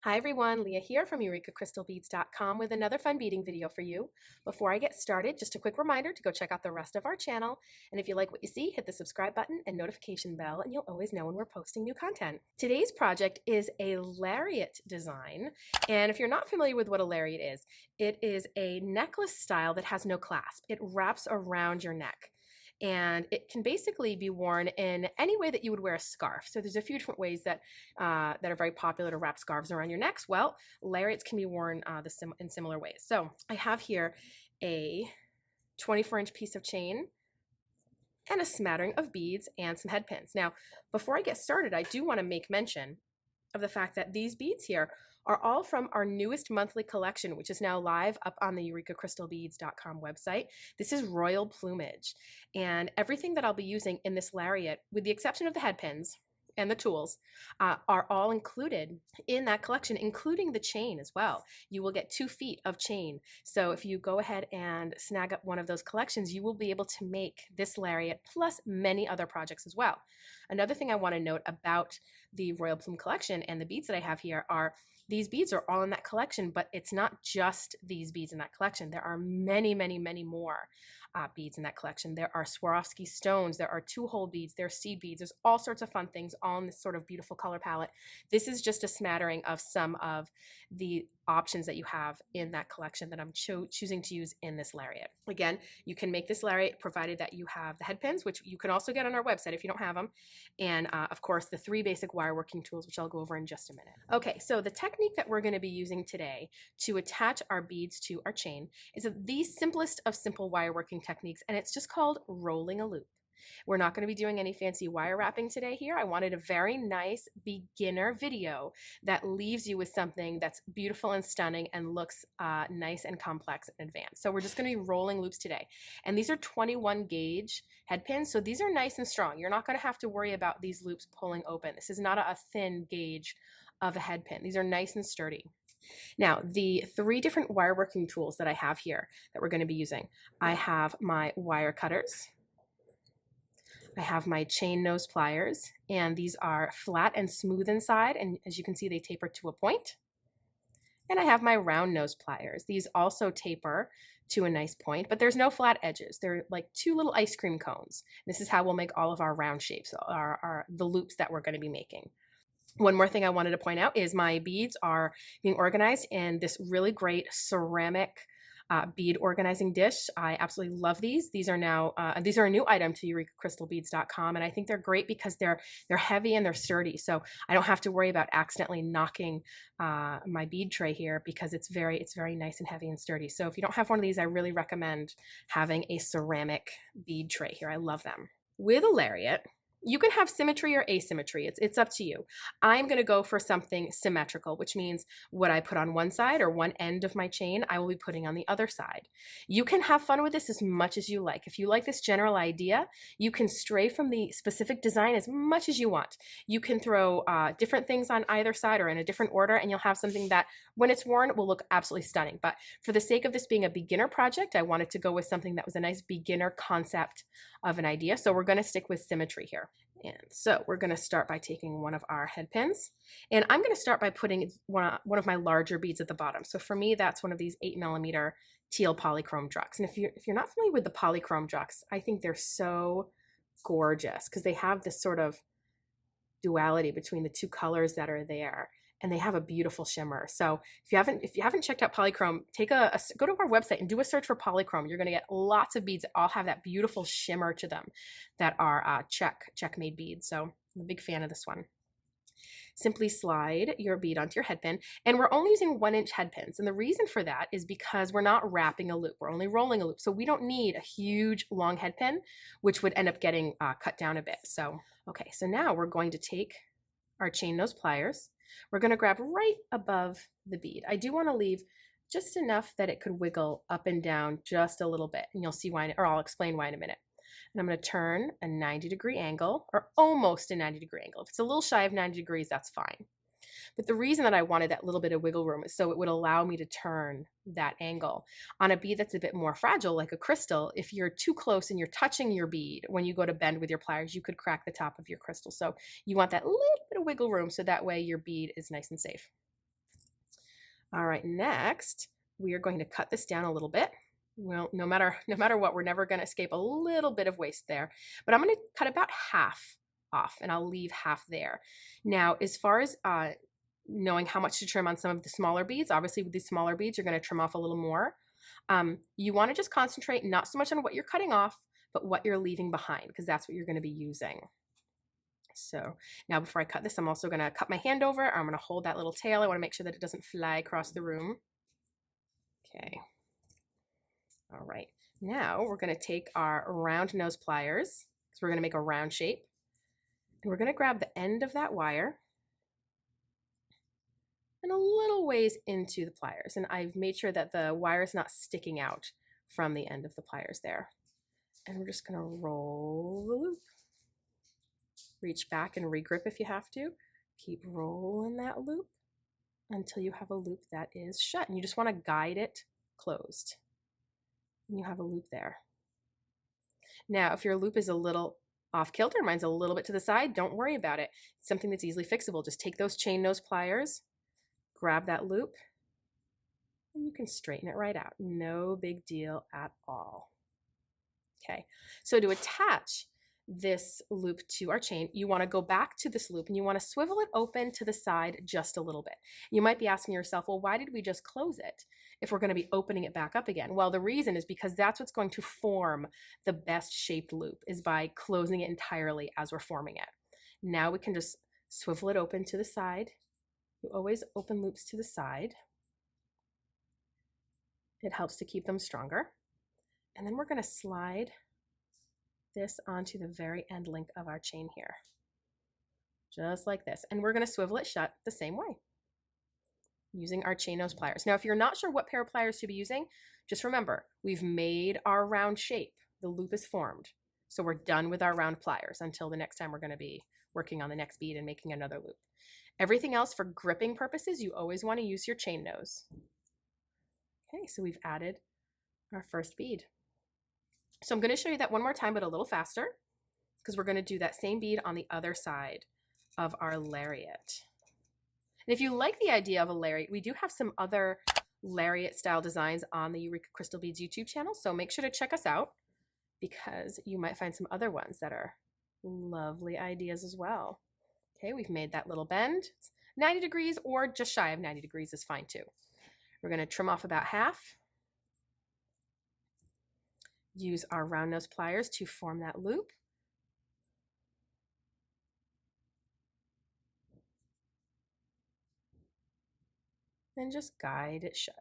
Hi everyone, Leah here from EurekaCrystalBeads.com with another fun beading video for you. Before I get started, just a quick reminder to go check out the rest of our channel. And if you like what you see, hit the subscribe button and notification bell and you'll always know when we're posting new content. Today's project is a Lariat design. And if you're not familiar with what a Lariat is, it is a necklace style that has no clasp. It wraps around your neck. And it can basically be worn in any way that you would wear a scarf. So there's a few different ways that are very popular to wrap scarves around your necks. Well, lariats can be worn in similar ways. So I have here a 24-inch piece of chain and a smattering of beads and some head pins. Now, before I get started, I do want to make mention of the fact that these beads here are all from our newest monthly collection, which is now live up on the EurekaCrystalBeads.com website. This is Royal Plumage, and everything that I'll be using in this lariat, with the exception of the head pins and the tools, are all included in that collection, including the chain as well. You will get 2 feet of chain. So if you go ahead and snag up one of those collections, you will be able to make this lariat plus many other projects as well. Another thing I want to note about the Royal Plume collection and the beads that I have here are these beads are all in that collection, but it's not just these beads in that collection. There are many, many, many more beads in that collection. There are Swarovski stones, there are 2-hole beads, there are seed beads, there's all sorts of fun things on this sort of beautiful color palette. This is just a smattering of some of the options that you have in that collection that I'm choosing to use in this lariat. Again, you can make this lariat provided that you have the head pins, which you can also get on our website if you don't have them, and of course the 3 basic wire working tools, which I'll go over in just a minute. Okay, so the technique that we're going to be using today to attach our beads to our chain is the simplest of simple wire working techniques, and it's just called rolling a loop. We're not going to be doing any fancy wire wrapping today here. I wanted a very nice beginner video that leaves you with something that's beautiful and stunning and looks nice and complex and advanced. So we're just going to be rolling loops today. And these are 21 gauge head pins, so these are nice and strong. You're not going to have to worry about these loops pulling open. This is not a thin gauge of a head pin. These are nice and sturdy. Now, the 3 different wire working tools that I have here that we're going to be using, I have my wire cutters, I have my chain nose pliers, and these are flat and smooth inside, and as you can see, they taper to a point. And I have my round nose pliers. These also taper to a nice point, but there's no flat edges. They're like 2 little ice cream cones. This is how we'll make all of our round shapes, the loops that we're going to be making. One more thing I wanted to point out is my beads are being organized in this really great ceramic bead organizing dish. I absolutely love these. These are now these are a new item to EurekaCrystalBeads.com, and I think they're great because they're heavy and they're sturdy. So I don't have to worry about accidentally knocking my bead tray here because it's very nice and heavy and sturdy. So if you don't have one of these, I really recommend having a ceramic bead tray here. I love them. With a lariat, you can have symmetry or asymmetry. It's up to you. I'm going to go for something symmetrical, which means what I put on one side or one end of my chain, I will be putting on the other side. You can have fun with this as much as you like. If you like this general idea, you can stray from the specific design as much as you want. You can throw different things on either side or in a different order, and you'll have something that, when it's worn, will look absolutely stunning. But for the sake of this being a beginner project, I wanted to go with something that was a nice beginner concept of an idea. So we're going to stick with symmetry here. And so we're going to start by taking one of our head pins, and I'm going to start by putting one of my larger beads at the bottom. So for me, that's one of these 8mm teal polychrome drugs. And if you're not familiar with the polychrome drugs, I think they're so gorgeous because they have this sort of duality between the 2 colors that are there, and they have a beautiful shimmer. So if you haven't checked out polychrome, go to our website and do a search for polychrome. You're going to get lots of beads that all have that beautiful shimmer to them that are check made beads. So I'm a big fan of this one. Simply slide your bead onto your head pin, and we're only using 1-inch head pins. And the reason for that is because we're not wrapping a loop, we're only rolling a loop. So we don't need a huge long head pin, which would end up getting cut down a bit. So, okay, so now we're going to take our chain nose pliers. We're going to grab right above the bead. I do want to leave just enough that it could wiggle up and down just a little bit, and you'll see why, or I'll explain why in a minute. And I'm going to turn a 90-degree angle, or almost a 90-degree angle. If it's a little shy of 90 degrees, that's fine. But the reason that I wanted that little bit of wiggle room is so it would allow me to turn that angle. On a bead that's a bit more fragile, like a crystal, if you're too close and you're touching your bead, when you go to bend with your pliers, you could crack the top of your crystal. So you want that little bit of wiggle room so that way your bead is nice and safe. All right, next, we are going to cut this down a little bit. Well, no matter what, we're never going to escape a little bit of waste there. But I'm going to cut about half off, and I'll leave half there. Now, as far as knowing how much to trim on some of the smaller beads, obviously with these smaller beads, you're going to trim off a little more. You want to just concentrate not so much on what you're cutting off, but what you're leaving behind, because that's what you're going to be using. So now before I cut this, I'm also going to cut my hand over. I'm going to hold that little tail. I want to make sure that it doesn't fly across the room. Okay. All right. Now we're going to take our round nose pliers, because we're going to make a round shape. And we're going to grab the end of that wire and a little ways into the pliers. And I've made sure that the wire is not sticking out from the end of the pliers there. And we're just going to roll the loop. Reach back and regrip if you have to. Keep rolling that loop until you have a loop that is shut. And you just want to guide it closed. And you have a loop there. Now, if your loop is a little off kilter, mine's a little bit to the side, don't worry about it. It's something that's easily fixable. Just take those chain nose pliers, grab that loop, and you can straighten it right out. No big deal at all. Okay, so to attach this loop to our chain, you want to go back to this loop and you want to swivel it open to the side just a little bit. You might be asking yourself, well, why did we just close it if we're going to be opening it back up again? Well, the reason is because that's what's going to form the best shaped loop, is by closing it entirely as we're forming it. Now we can just swivel it open to the side. You always open loops to the side. It helps to keep them stronger. And then we're going to slide this onto the very end link of our chain here, just like this. And we're going to swivel it shut the same way using our chain nose pliers. Now, if you're not sure what pair of pliers to be using, just remember, we've made our round shape. The loop is formed. So we're done with our round pliers until the next time we're going to be working on the next bead and making another loop. Everything else for gripping purposes, you always want to use your chain nose. Okay, so we've added our first bead. So I'm going to show you that one more time, but a little faster, because we're going to do that same bead on the other side of our lariat. And if you like the idea of a lariat, we do have some other lariat style designs on the Eureka Crystal Beads YouTube channel. So make sure to check us out, because you might find some other ones that are lovely ideas as well. Okay, we've made that little bend. It's 90 degrees or just shy of 90 degrees is fine too. We're going to trim off about half. Use our round nose pliers to form that loop. And just guide it shut.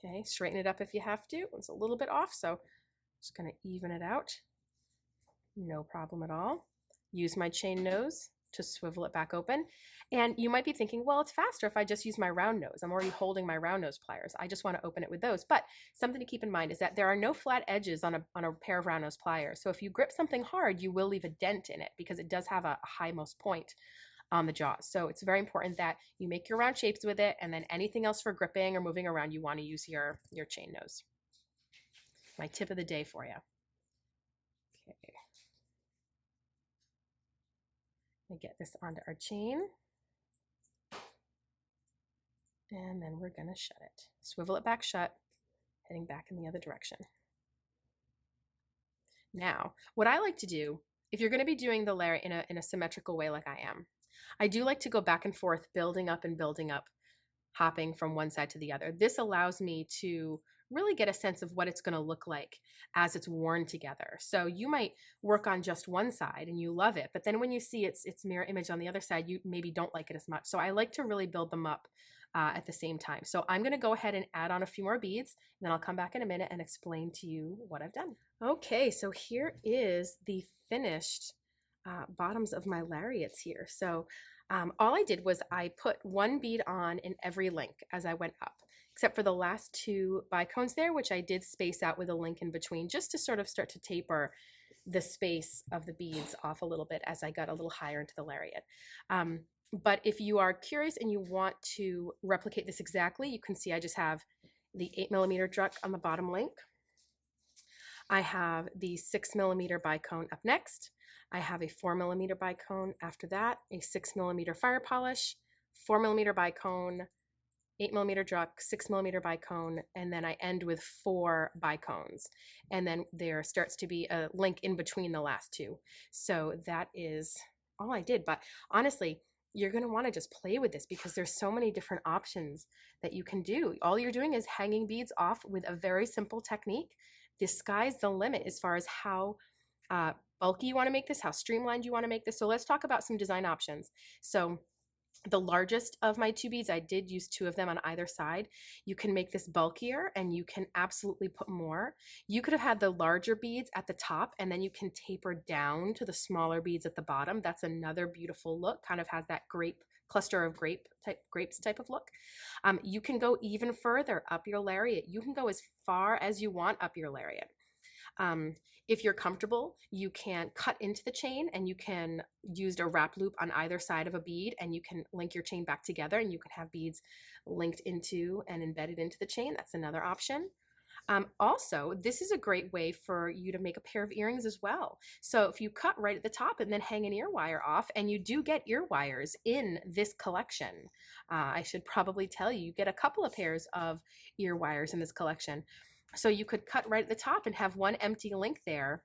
Okay, straighten it up if you have to. It's a little bit off, so just going to even it out. No problem at all. Use my chain nose to swivel it back open. And you might be thinking, well, it's faster if I just use my round nose. I'm already holding my round nose pliers. I just want to open it with those. But something to keep in mind is that there are no flat edges on a pair of round nose pliers. So if you grip something hard, you will leave a dent in it, because it does have a highmost point on the jaws. So it's very important that you make your round shapes with it, and then anything else for gripping or moving around, you want to use your chain nose. My tip of the day for you. Okay. I get this onto our chain. And then we're going to shut it. Swivel it back shut, heading back in the other direction. Now, what I like to do, if you're going to be doing the lariat in a symmetrical way like I am, I do like to go back and forth, building up, hopping from one side to the other. This allows me to really get a sense of what it's going to look like as it's worn together. So you might work on just one side and you love it, but then when you see its mirror image on the other side, you maybe don't like it as much. So I like to really build them up at the same time. So I'm going to go ahead and add on a few more beads, and then I'll come back in a minute and explain to you what I've done. Okay, so here is the finished bottoms of my lariats here. So all I did was I put one bead on in every link as I went up, except for the last two bicones there, which I did space out with a link in between, just to sort of start to taper the space of the beads off a little bit as I got a little higher into the lariat. But if you are curious and you want to replicate this exactly, you can see I just have the 8mm druck on the bottom link. I have the 6mm bicone up next. I have a 4mm bicone after that, a 6mm fire polish, 4mm bicone, 8mm druck, 6mm bicone, and then I end with 4 bicones. And then there starts to be a link in between the last two. So that is all I did. But honestly, you're going to want to just play with this because there's so many different options that you can do. All you're doing is hanging beads off with a very simple technique. The sky's the limit as far as how bulky you want to make this, how streamlined you want to make this. So let's talk about some design options. So the largest of my 2 beads, I did use 2 of them on either side. You can make this bulkier and you can absolutely put more. You could have had the larger beads at the top and then you can taper down to the smaller beads at the bottom. That's another beautiful look, kind of has that cluster of grapes type of look. You can go even further up your lariat. You can go as far as you want up your lariat. If you're comfortable, you can cut into the chain and you can use a wrap loop on either side of a bead and you can link your chain back together and you can have beads linked into and embedded into the chain. That's another option. Also, this is a great way for you to make a pair of earrings as well. So if you cut right at the top and then hang an ear wire off, and you do get ear wires in this collection. I should probably tell you, you get a couple of pairs of ear wires in this collection. So you could cut right at the top and have one empty link there,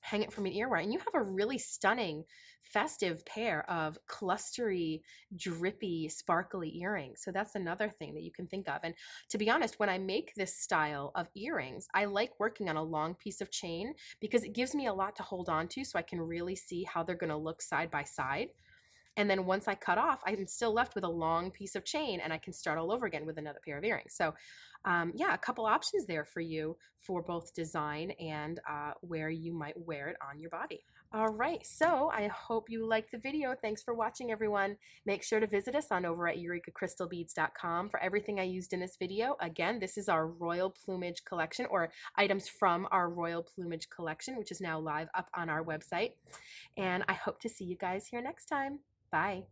hang it from an ear wire, and you have a really stunning festive pair of clustery, drippy, sparkly earrings. So that's another thing that you can think of. And to be honest, when I make this style of earrings, I like working on a long piece of chain because it gives me a lot to hold on to so I can really see how they're going to look side by side. And then once I cut off, I'm still left with a long piece of chain and I can start all over again with another pair of earrings. So yeah, a couple options there for you for both design and where you might wear it on your body. All right, so I hope you liked the video. Thanks for watching, everyone. Make sure to visit us on over at EurekaCrystalBeads.com for everything I used in this video. Again, this is our Royal Plumage collection, or items from our Royal Plumage collection, which is now live up on our website. And I hope to see you guys here next time. Bye.